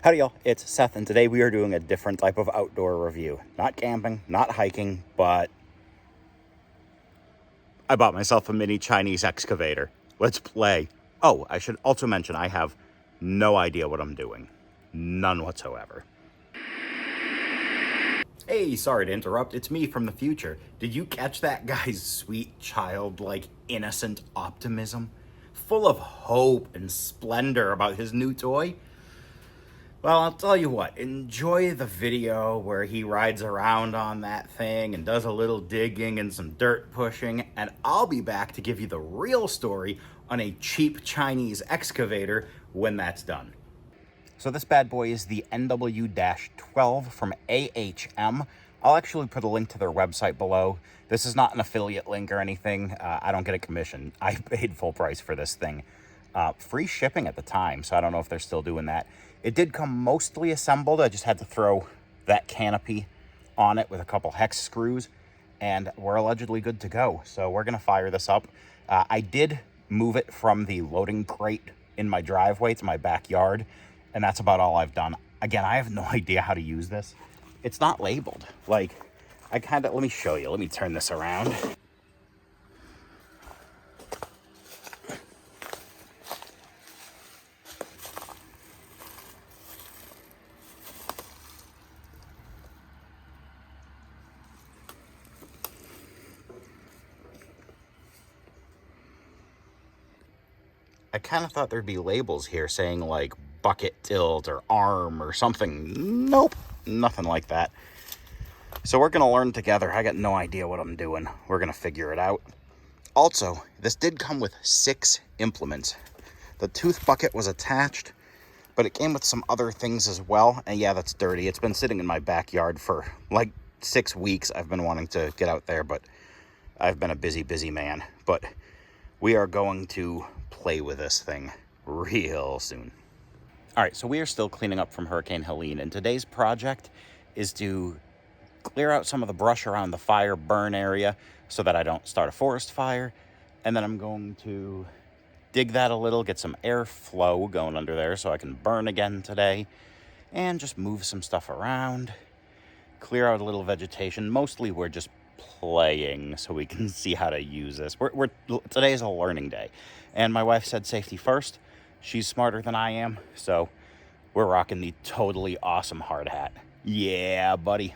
Howdy y'all, it's Seth, and today we are doing a different type of outdoor review. Not camping, not hiking, but I bought myself a mini Chinese excavator. Let's play. Oh, I should also mention I have no idea what I'm doing. None whatsoever. Hey, sorry to interrupt, it's me from the future. Did you catch that guy's sweet, childlike, innocent optimism? Full of hope and splendor about his new toy? Well, I'll tell you what, enjoy the video where he rides around on that thing and does a little digging and some dirt pushing, and I'll be back to give you the real story on a cheap Chinese excavator when that's done. So this bad boy is the NW-12 from AHM. I'll actually put a link to their website below. This is not an affiliate link or anything. I don't get a commission. I paid full price for this thing. Free shipping at the time, so I don't know if they're still doing that. It did come mostly assembled. I just had to throw that canopy on it with a couple hex screws, and we're allegedly good to go. So we're going to fire this up. I did move it from the loading crate in my driveway to my backyard, and that's about all I've done. Again, I have no idea how to use this. It's not labeled. Like, let me show you. Let me turn this around. I kind of thought there'd be labels here saying like bucket tilt or arm or something. Nope, nothing like that. So we're going to learn together. I got no idea what I'm doing. We're going to figure it out. Also, this did come with 6 implements. The tooth bucket was attached, but it came with some other things as well. And yeah, that's dirty. It's been sitting in my backyard for like 6 weeks. I've been wanting to get out there, but I've been a busy man. But we are going to play with this thing real soon. All right, so we are still cleaning up from Hurricane Helene, and today's project is to clear out some of the brush around the fire burn area so that I don't start a forest fire. And then I'm going to dig that a little, get some airflow going under there so I can burn again today, and just move some stuff around, clear out a little vegetation. Mostly we're just playing so we can see how to use this. Today is a learning day, and my wife said safety first. She's smarter than I am, so we're rocking the totally awesome hard hat. Yeah, buddy.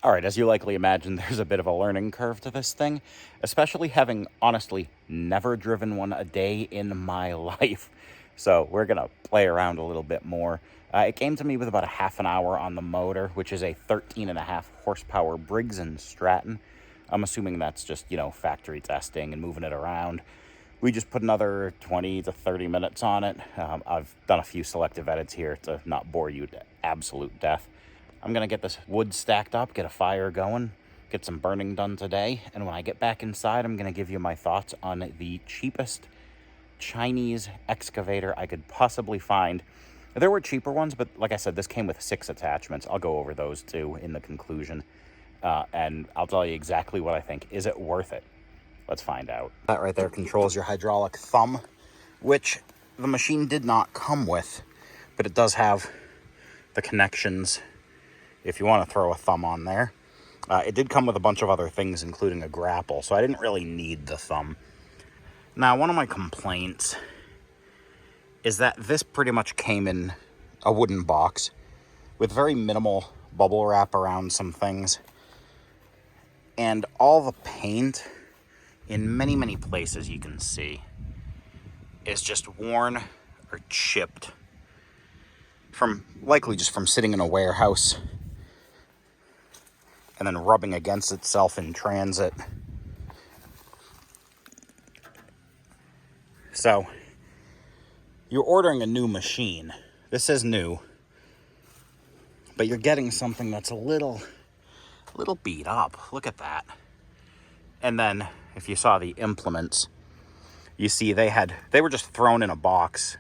All right, as you likely imagine, there's a bit of a learning curve to this thing, especially having, honestly, never driven one a day in my life. So we're going to play around a little bit more. It came to me with about a half an hour on the motor, which is a 13.5 horsepower Briggs & Stratton. I'm assuming that's just, factory testing and moving it around. We just put another 20 to 30 minutes on it. I've done a few selective edits here to not bore you to absolute death. I'm going to get this wood stacked up, get a fire going, get some burning done today, and when I get back inside, I'm going to give you my thoughts on the cheapest Chinese excavator I could possibly find. There were cheaper ones, but like I said, this came with 6 attachments. I'll go over those too in the conclusion, and I'll tell you exactly what I think. Is it worth it? Let's find out. That right there controls your hydraulic thumb, which the machine did not come with, but it does have the connections if you want to throw a thumb on there. It did come with a bunch of other things, including a grapple, so I didn't really need the thumb. Now, one of my complaints is that this pretty much came in a wooden box with very minimal bubble wrap around some things. And all the paint, in many, many places you can see, is just worn or chipped from, likely just from sitting in a warehouse and then rubbing against itself in transit. So, you're ordering a new machine. This is new, but you're getting something that's a little beat up. Look at that. And then, if you saw the implements, you see they were just thrown in a box.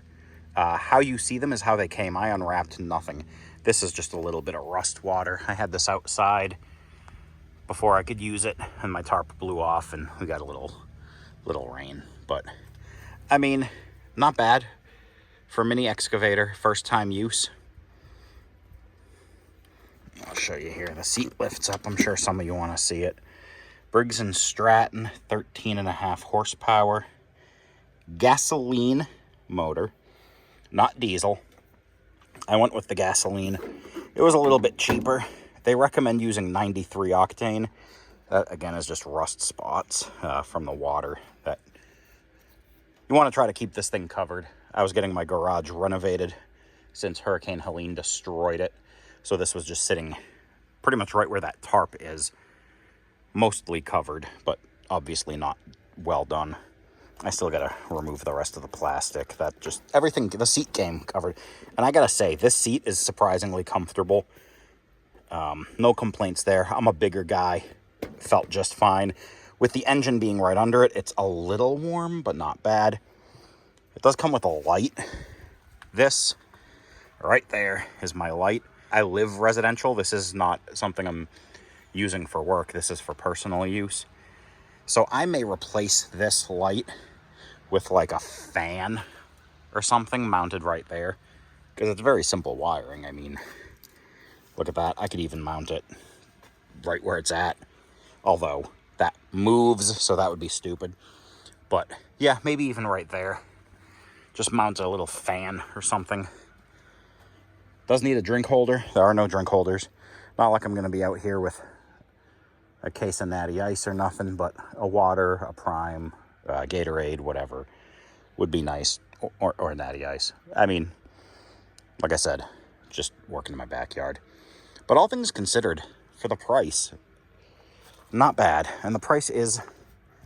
How you see them is how they came. I unwrapped nothing. This is just a little bit of rust water. I had this outside before I could use it, and my tarp blew off, and we got a little rain. But, I mean, not bad for a mini excavator, first time use. I'll show you here. The seat lifts up. I'm sure some of you want to see it. Briggs & Stratton, 13.5 horsepower. Gasoline motor, not diesel. I went with the gasoline. It was a little bit cheaper. They recommend using 93 octane. That, again, is just rust spots from the water. That you want to try to keep this thing covered. I was getting my garage renovated since Hurricane Helene destroyed it. So this was just sitting pretty much right where that tarp is. Mostly covered, but obviously not well done. I still gotta remove the rest of the plastic. That just, everything, the seat came covered. And I gotta say, this seat is surprisingly comfortable. No complaints there. I'm a bigger guy. Felt just fine. With the engine being right under it, it's a little warm, but not bad. It does come with a light. This right there is my light. I live residential. This is not something I'm using for work. This is for personal use. So I may replace this light with like a fan or something mounted right there, because it's very simple wiring. I mean, look at that. I could even mount it right where it's at, although that moves, so that would be stupid. But yeah, maybe even right there. Just mount a little fan or something. Does need a drink holder. There are no drink holders. Not like I'm going to be out here with a case of Natty Ice or nothing, but a water, a Prime, Gatorade, whatever would be nice, or Natty Ice. I mean, like I said, just working in my backyard. But all things considered, for the price, not bad. And the price is,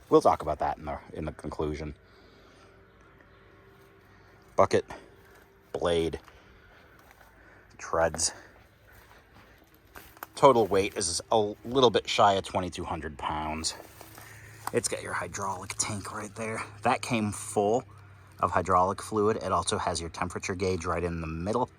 we'll talk about that in the conclusion. Bucket, blade, treads. Total weight is a little bit shy of 2,200 pounds. It's got your hydraulic tank right there. That came full of hydraulic fluid. It also has your temperature gauge right in the middle.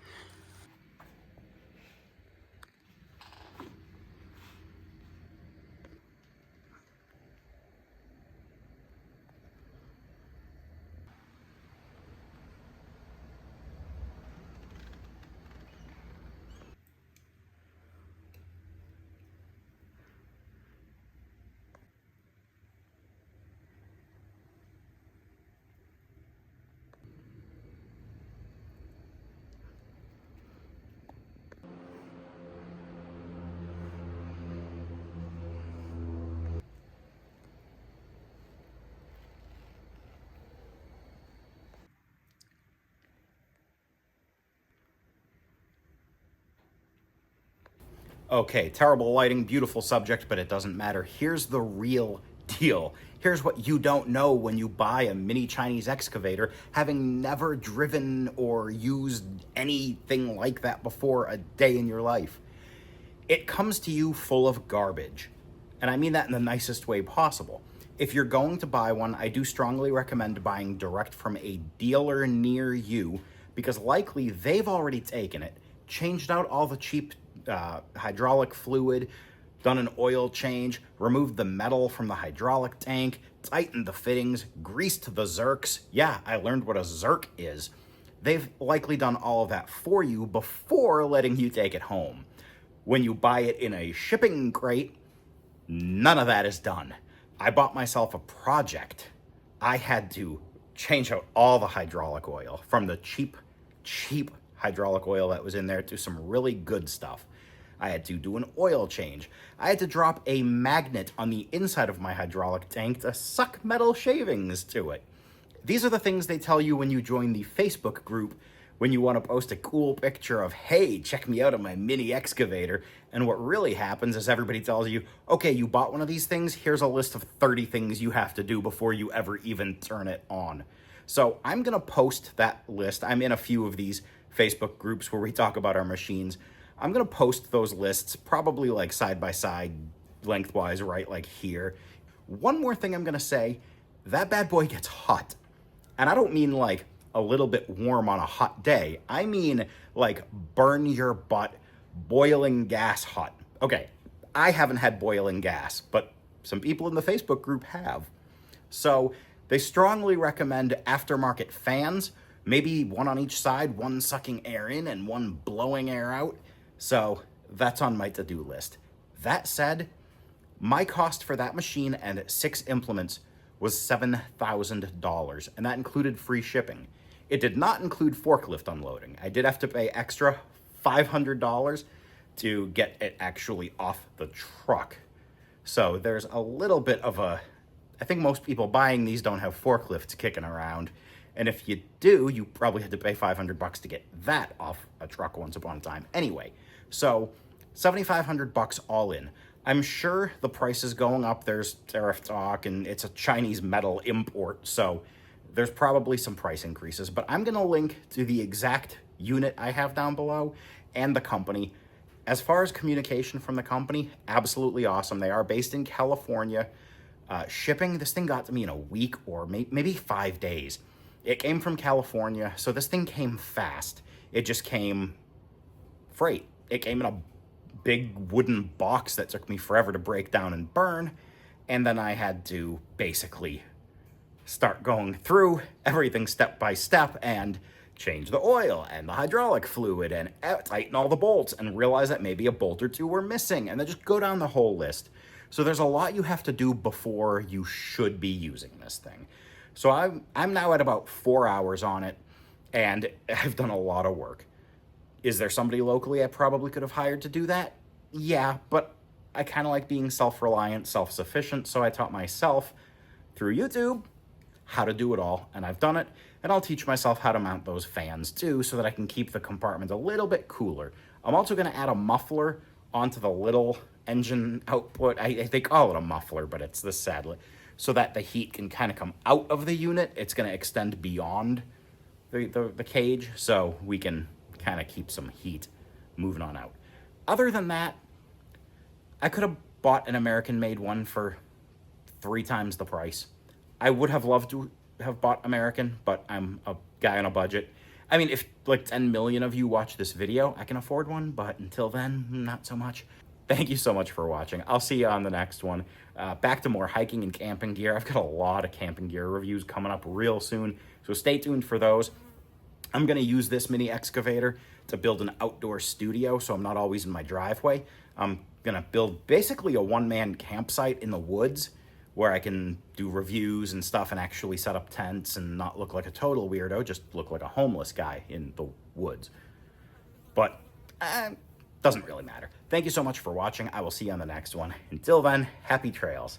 Okay, terrible lighting, beautiful subject, but it doesn't matter. Here's the real deal. Here's what you don't know when you buy a mini Chinese excavator, having never driven or used anything like that before a day in your life. It comes to you full of garbage. And I mean that in the nicest way possible. If you're going to buy one, I do strongly recommend buying direct from a dealer near you, because likely they've already taken it, changed out all the cheap hydraulic fluid, done an oil change, removed the metal from the hydraulic tank, tightened the fittings, greased the zerks. Yeah, I learned what a zerk is. They've likely done all of that for you before letting you take it home. When you buy it in a shipping crate, none of that is done. I bought myself a project. I had to change out all the hydraulic oil, from the cheap hydraulic oil that was in there to some really good stuff. I had to do an oil change. I had to drop a magnet on the inside of my hydraulic tank to suck metal shavings to it. These are the things they tell you when you join the Facebook group, when you want to post a cool picture of, hey, check me out on my mini excavator. And what really happens is everybody tells you, okay, you bought one of these things, here's a list of 30 things you have to do before you ever even turn it on. So I'm going to post that list. I'm in a few of these Facebook groups where we talk about our machines. I'm going to post those lists probably like side by side, lengthwise, right like here. One more thing I'm going to say, that bad boy gets hot. And I don't mean like a little bit warm on a hot day. I mean like burn your butt, boiling gas hot. Okay, I haven't had boiling gas, but some people in the Facebook group have. So they strongly recommend aftermarket fans, maybe one on each side, one sucking air in and one blowing air out. So that's on my to-do list. That said, my cost for that machine and 6 implements was $7,000, and that included free shipping. It did not include forklift unloading. I did have to pay extra $500 to get it actually off the truck. So there's a little bit of a, I think most people buying these don't have forklifts kicking around. And if you do, you probably had to pay $500 to get that off a truck once upon a time. Anyway, so $7,500 all in. I'm sure the price is going up. There's tariff talk, and it's a Chinese metal import, so there's probably some price increases. But I'm going to link to the exact unit I have down below and the company. As far as communication from the company, absolutely awesome. They are based in California. Shipping, this thing got to me in a week or maybe 5 days. It came from California, so this thing came fast. It just came freight. It came in a big wooden box that took me forever to break down and burn, and then I had to basically start going through everything step by step and change the oil and the hydraulic fluid and tighten all the bolts and realize that maybe a bolt or two were missing, and then just go down the whole list. So there's a lot you have to do before you should be using this thing. So I'm now at about 4 hours on it, and I've done a lot of work. Is there somebody locally I probably could have hired to do that? Yeah, but I kind of like being self-reliant, self-sufficient, so I taught myself through YouTube how to do it all, and I've done it, and I'll teach myself how to mount those fans too so that I can keep the compartment a little bit cooler. I'm also going to add a muffler onto the little engine output. They call it a muffler, but it's this sadly, so that the heat can kind of come out of the unit. It's going to extend beyond the cage, so we can kind of keep some heat moving on out. Other than that, I could have bought an American-made one for 3 times the price. I would have loved to have bought American, but I'm a guy on a budget. I mean, if like 10 million of you watch this video, I can afford one, but until then, not so much. Thank you so much for watching. I'll see you on the next one. Back to more hiking and camping gear. I've got a lot of camping gear reviews coming up real soon, so stay tuned for those. I'm going to use this mini excavator to build an outdoor studio, so I'm not always in my driveway. I'm going to build basically a one-man campsite in the woods where I can do reviews and stuff and actually set up tents and not look like a total weirdo, just look like a homeless guy in the woods. But doesn't really matter. Thank you so much for watching. I will see you on the next one. Until then, happy trails.